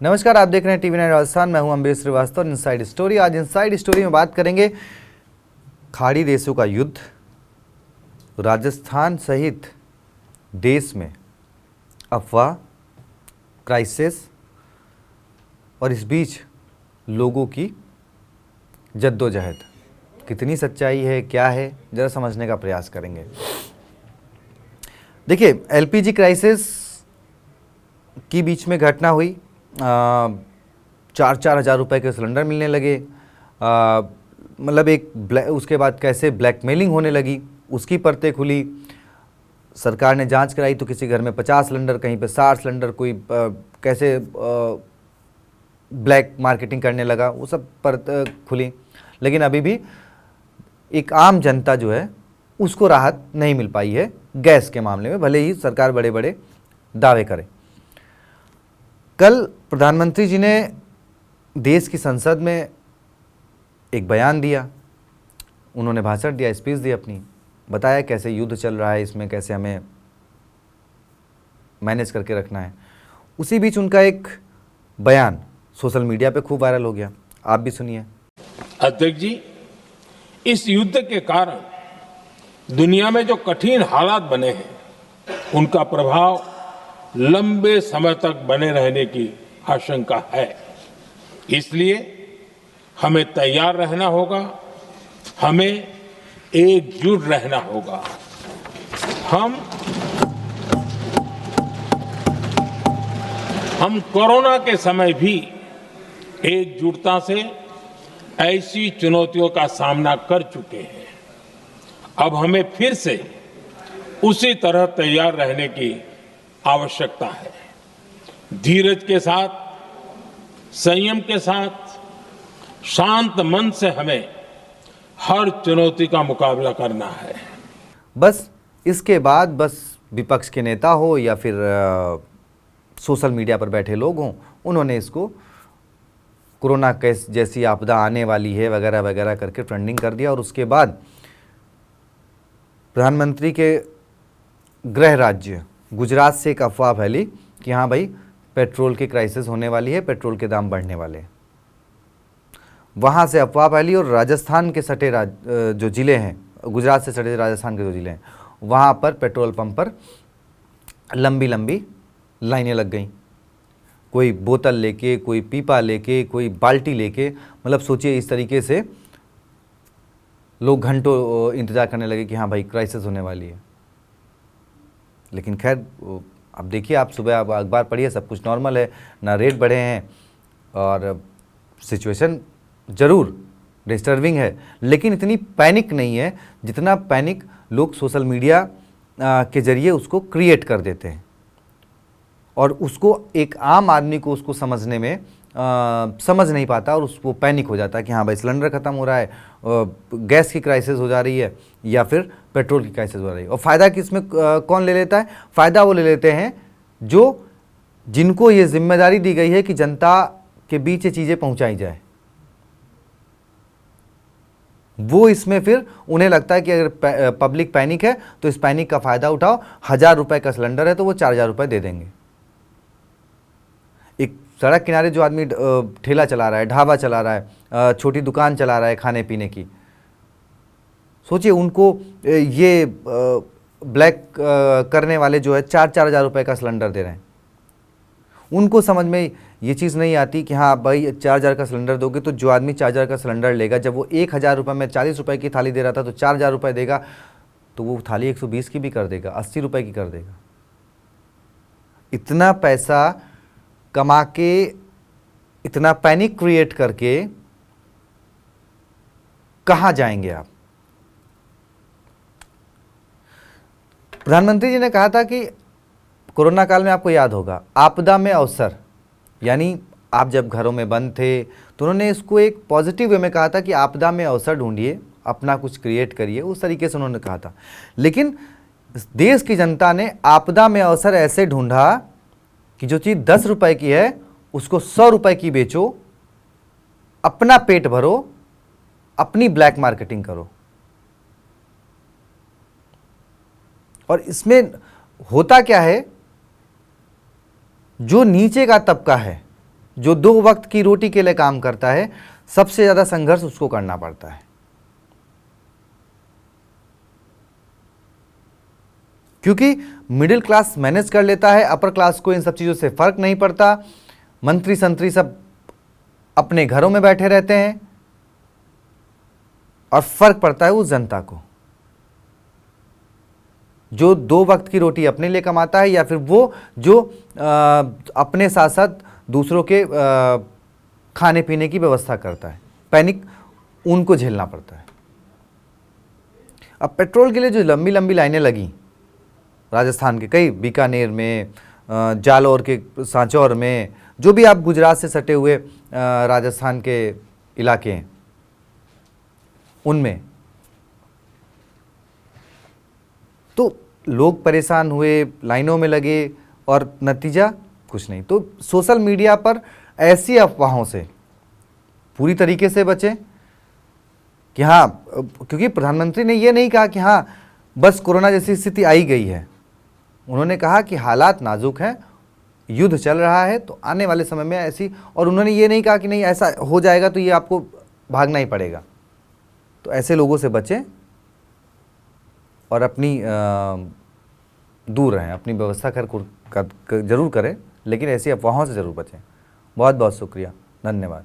नमस्कार, आप देख रहे हैं टीवी 9 राजस्थान। मैं हूं अम्बेश श्रीवास्तव। Inside story. आज इनसाइड स्टोरी में बात करेंगे खाड़ी देशों का युद्ध, राजस्थान सहित देश में अफवाह, क्राइसिस और इस बीच लोगों की जद्दोजहद। कितनी सच्चाई है, क्या है, जरा समझने का प्रयास करेंगे। देखिए, एलपीजी क्राइसिस की बीच में घटना हुई। 4-4 हज़ार रुपये के सिलेंडर मिलने लगे। मतलब उसके बाद कैसे ब्लैकमेलिंग होने लगी, उसकी परतें खुली। सरकार ने जांच कराई तो किसी घर में 50 सिलेंडर, कहीं पे 60 सिलेंडर, कोई कैसे ब्लैक मार्केटिंग करने लगा, वो सब परत खुली। लेकिन अभी भी एक आम जनता जो है उसको राहत नहीं मिल पाई है गैस के मामले में, भले ही सरकार बड़े बड़े दावे करे। कल प्रधानमंत्री जी ने देश की संसद में एक बयान दिया, उन्होंने भाषण दिया, स्पीच दी अपनी, बताया कैसे युद्ध चल रहा है, इसमें कैसे हमें मैनेज करके रखना है। उसी बीच उनका एक बयान सोशल मीडिया पे खूब वायरल हो गया, आप भी सुनिए। अध्यक्ष जी, इस युद्ध के कारण दुनिया में जो कठिन हालात बने हैं, उनका प्रभाव लंबे समय तक बने रहने की आशंका है। इसलिए हमें तैयार रहना होगा, हमें एकजुट रहना होगा। हम कोरोना के समय भी एकजुटता से ऐसी चुनौतियों का सामना कर चुके हैं। अब हमें फिर से उसी तरह तैयार रहने की आवश्यकता है। धीरज के साथ, संयम के साथ, शांत मन से हमें हर चुनौती का मुकाबला करना है। बस इसके बाद बस विपक्ष के नेता हो या फिर सोशल मीडिया पर बैठे लोग हों, उन्होंने इसको कोरोना केस जैसी आपदा आने वाली है वगैरह वगैरह करके ट्रेंडिंग कर दिया। और उसके बाद प्रधानमंत्री के गृह राज्य गुजरात से एक अफवाह फैली कि हाँ भाई, पेट्रोल की क्राइसिस होने वाली है, पेट्रोल के दाम बढ़ने वाले हैं। वहाँ से अफवाह फैली और राजस्थान के सटे जो ज़िले हैं, गुजरात से सटे राजस्थान के जो ज़िले हैं, वहाँ पर पेट्रोल पंप पर लंबी लंबी लाइनें लग गईं। कोई बोतल लेके, कोई पीपा लेके, कोई बाल्टी लेके, मतलब सोचिए इस तरीके से लोग घंटों इंतज़ार करने लगे कि हाँ भाई क्राइसिस होने वाली है। लेकिन खैर, अब देखिए, आप सुबह आप अखबार पढ़िए, सब कुछ नॉर्मल है, ना रेट बढ़े हैं और सिचुएशन ज़रूर डिस्टर्बिंग है, लेकिन इतनी पैनिक नहीं है जितना पैनिक लोग सोशल मीडिया के ज़रिए उसको क्रिएट कर देते हैं। और उसको एक आम आदमी को उसको समझने में समझ नहीं पाता और उसको पैनिक हो जाता है कि हाँ भाई सिलेंडर ख़त्म हो रहा है, गैस की क्राइसिस हो जा रही है या फिर पेट्रोल की क्राइसिस हो रही है। और फ़ायदा किसमें कौन ले लेता है? फ़ायदा वो ले लेते हैं जिनको ये जिम्मेदारी दी गई है कि जनता के बीच ये चीज़ें पहुँचाई जाए। वो इसमें फिर उन्हें लगता है कि अगर पब्लिक पैनिक है तो इस पैनिक का फ़ायदा उठाओ। 1000 रुपये का सिलेंडर है तो वो 4000 रुपये दे देंगे। एक सड़क किनारे जो आदमी ठेला चला रहा है, ढाबा चला रहा है, छोटी दुकान चला रहा है खाने पीने की, सोचिए उनको ये ब्लैक करने वाले जो है 4-4 हज़ार रुपये का सिलेंडर दे रहे हैं। उनको समझ में ये चीज़ नहीं आती कि हाँ भाई 4000 का सिलेंडर दोगे तो जो आदमी 4000 का सिलेंडर लेगा, जब वो 1000 रुपये में 40 रुपये की थाली दे रहा था तो 4000 रुपये देगा, तो वो थाली 120 की भी कर देगा, 80 रुपये की कर देगा। इतना पैसा कमा के, इतना पैनिक क्रिएट करके कहाँ जाएंगे आप? प्रधानमंत्री जी ने कहा था कि कोरोना काल में, आपको याद होगा, आपदा में अवसर, यानी आप जब घरों में बंद थे तो उन्होंने इसको एक पॉजिटिव वे में कहा था कि आपदा में अवसर ढूंढिए, अपना कुछ क्रिएट करिए, उस तरीके से उन्होंने कहा था। लेकिन देश की जनता ने आपदा में अवसर ऐसे ढूंढा कि जो चीज़ 10 रुपए की है उसको 100 रुपए की बेचो, अपना पेट भरो, अपनी ब्लैक मार्केटिंग करो। और इसमें होता क्या है, जो नीचे का तबका है, जो 2 वक्त की रोटी के लिए काम करता है, सबसे ज़्यादा संघर्ष उसको करना पड़ता है, क्योंकि मिडिल क्लास मैनेज कर लेता है, अपर क्लास को इन सब चीज़ों से फर्क नहीं पड़ता। मंत्री संतरी सब अपने घरों में बैठे रहते हैं और फर्क पड़ता है उस जनता को जो 2 वक्त की रोटी अपने लिए कमाता है, या फिर वो जो अपने साथ साथ दूसरों के खाने पीने की व्यवस्था करता है। पैनिक उनको झेलना पड़ता है। अब पेट्रोल के लिए जो लंबी लंबी लाइनें लगी राजस्थान के कई, बीकानेर में, जालौर के सांचौर में, जो भी आप गुजरात से सटे हुए राजस्थान के इलाके हैं उनमें, तो लोग परेशान हुए, लाइनों में लगे और नतीजा कुछ नहीं। तो सोशल मीडिया पर ऐसी अफवाहों से पूरी तरीके से बचें कि हाँ, क्योंकि प्रधानमंत्री ने ये नहीं कहा कि हाँ बस कोरोना जैसी स्थिति आई गई है। उन्होंने कहा कि हालात नाजुक हैं, युद्ध चल रहा है, तो आने वाले समय में ऐसी, और उन्होंने ये नहीं कहा कि नहीं ऐसा हो जाएगा तो ये आपको भागना ही पड़ेगा। तो ऐसे लोगों से बचें और अपनी दूर रहें, अपनी व्यवस्था जरूर करें, लेकिन ऐसी अफवाहों से ज़रूर बचें। बहुत बहुत शुक्रिया, धन्यवाद।